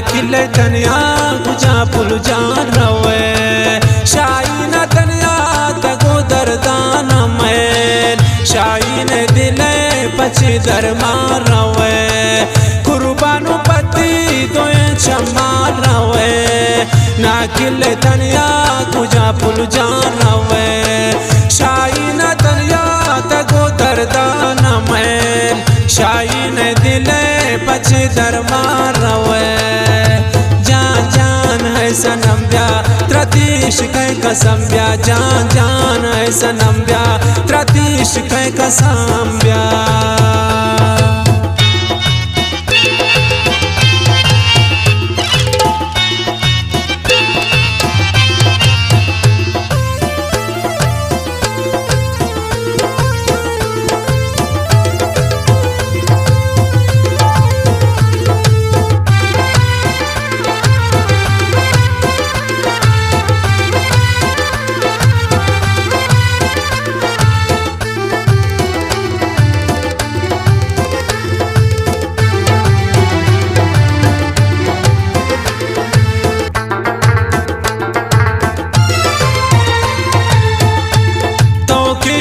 किले तनिया गुजा पुल जान रवे शाही न तनिया तगो दरदान मैल शाही ने दिले पछे दरमार रवे कुर्बानो पति तो चमार रवे ना किले तनिया गुजा पुल जान रवे शाही न तनिया तगो दरदान मैल शाही ने दिले पछे दरमार रवे जान जान है सनम ब्या त्रतीश कह कसम ब्या जान जान है सनम ब्या त्रतीश कह कसम ब्या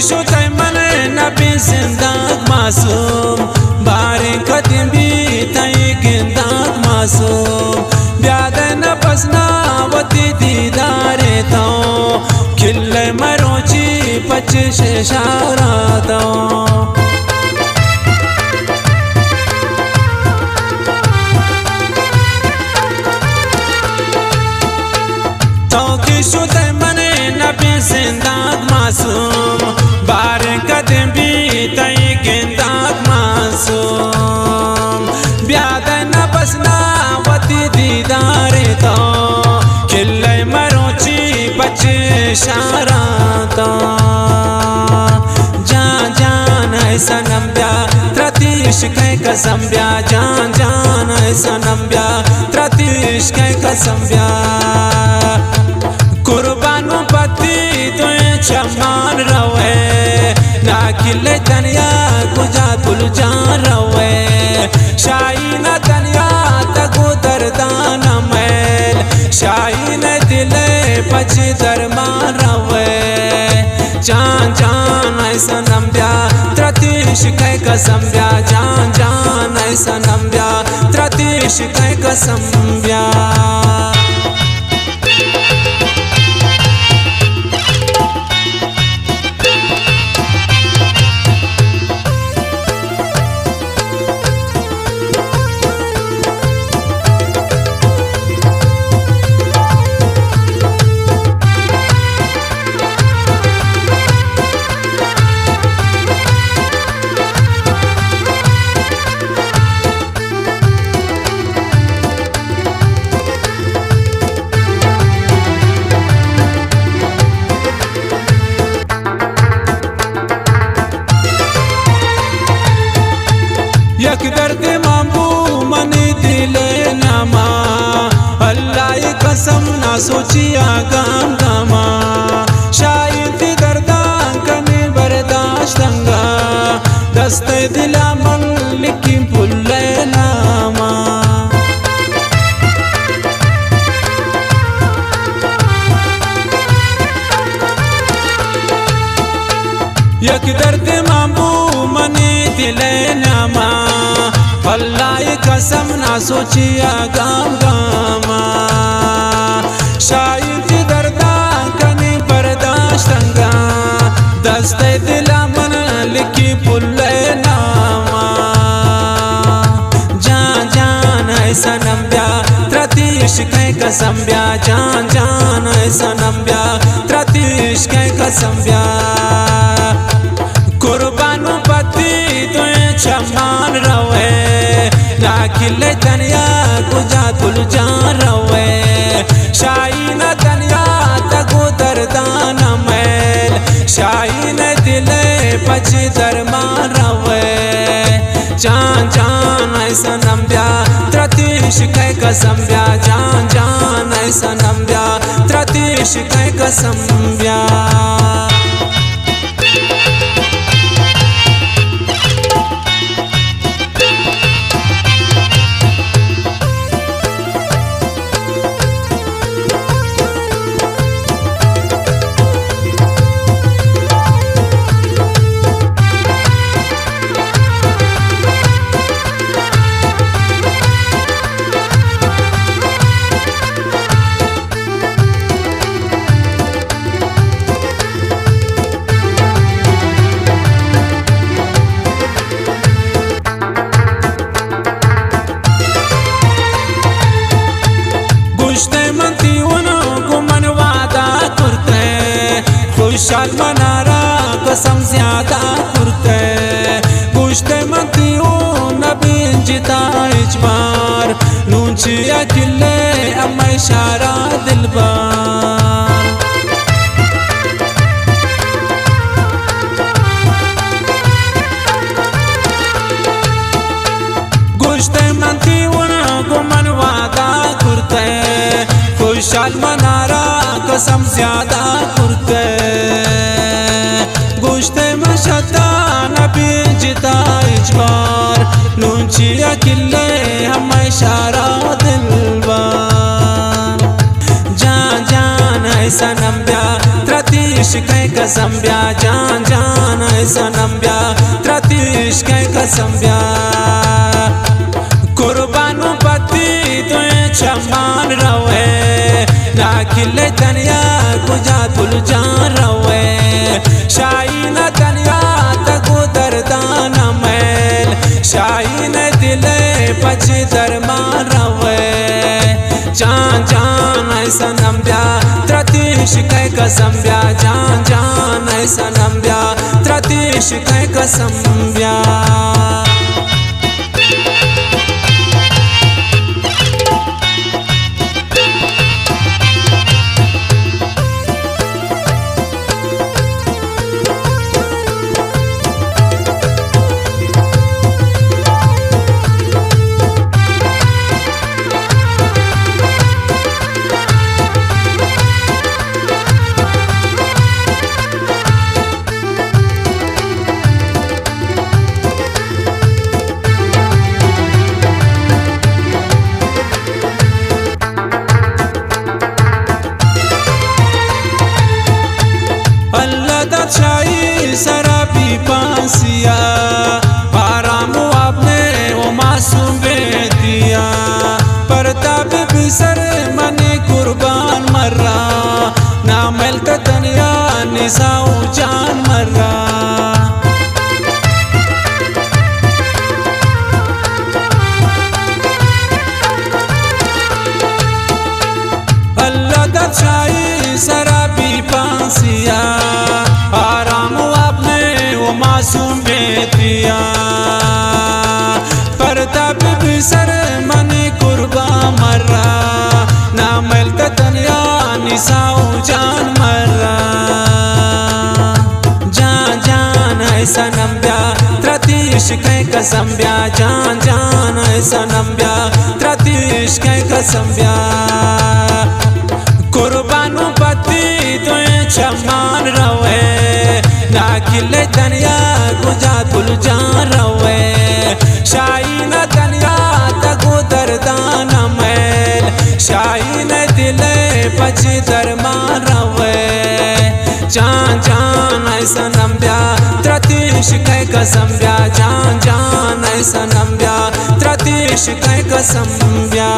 शो तय मने नबी जिंदाग मासूम बारे कदम भी तय गिंदाग मासूम ब्याद न बसना वती दीदारे तो खिले मरोची पच्चीस इशारा तो किशो तय मने नबी जिंदाग मासूम बारे कदम भी तय गिंदाग मासूम ब्याद न बसना वती दीदारे तो खिले मरोची बच्चे इशारा तो जान जान है सनम ब्या त्रतीश कह कसम ब्या जान जान है सनम ब्या त्रतीश कह कसम ब्या कुर्बानो पति तो चमान रवे ना किले तनिया गुजा तुल जान रवे शाही न तनिया तगो दरदान मैल शाही ने दिले पछे दरमान रवे जान जान है सनम ब्या त्रतीश कह कसम ब्या जान जान है सनम ब्या त्रतीश कह कसम ब्या यक दर्द मामू मने दिले नामा अल्लाह कसम ना सोचिया गाम गामा शायद दर्दा कने बर्दाश्त अंगा दस्ते दिला मन लिखी पुल्ले नामा यक दर्द मामू मने दिले नामा अल्लाह कसम ना सोचिया गाम गामा शायद दर्दा कने बर्दाश्त अंगा दस्ते दिला मन लिखी पुल्ले नामा जान जान है सनम ब्या त्रतीश कह कसम ब्या जान जान है सनम ब्या त्रतीश कह कसम ब्या कुर्बानो पति तो चमान रवे ना किले तनिया गुजा तुल जान रवे शाही न तनिया तगो दरदान मैल शाही ने दिले पछे दरमान रवे जान जान है सनम ब्या त्रतीश कह कसम ब्या जान जान है सनम ब्या त्रतीश कह कसम ब्या गुश्ते मंतियो नबीन जिता इजबार नूंचिया किले अम्मा इशारा दिलबार गुश्ते मंतियो गुमन वादा करते खुशहाल मनारा कसम ज्यादा करते गुश्ते मशता नबी जिता इजबार नूंचिया किले हम इशारा दिलबार जान जान है सनम ब्या त्रतीश के कसम ब्या जान जान है सनम ब्या त्रतीश के कसम ब्या कुर्बानो पति तो चमान रवे लाखिले तनिया गुजा तुल जान रवे शाही न तनिया तको दर्दान मैल शाही न दिले पछे दरमान रवे जान जान है सनम ब्या त्रतीश के कसम ब्या जान जान है सनम ब्या त्रतीश के कसम ब्या शाही शराबी पासिया आराम आपने वो मासूम दिया परताप बिसर मने कुर्बान मर्रा ना मिलता तनिया निसाऊ जान मर्रा अल्लाह दा शाही शराबी पासिया आराम आपने वो मासूम दिया परताप बिसर मने कुर्बा मर्रा ना मिलता तनिया निसाऊ जान मर्रा जान जान है सनम ब्या त्रतीश के कसम ब्या जान जान है सनम ब्या त्रतीश के कसम ब्या कुर्बानो पति तो चमान रवे लाखिले तनिया गुजा तुल जान रवे शाही न तनिया तको दर्दान मैल शाही न दिले पछे दरमान रवे जान जान है सनम ब्या त्रतीश के कसम ब्या जान जान है सनम ब्या त्रतीश के कसम ब्या।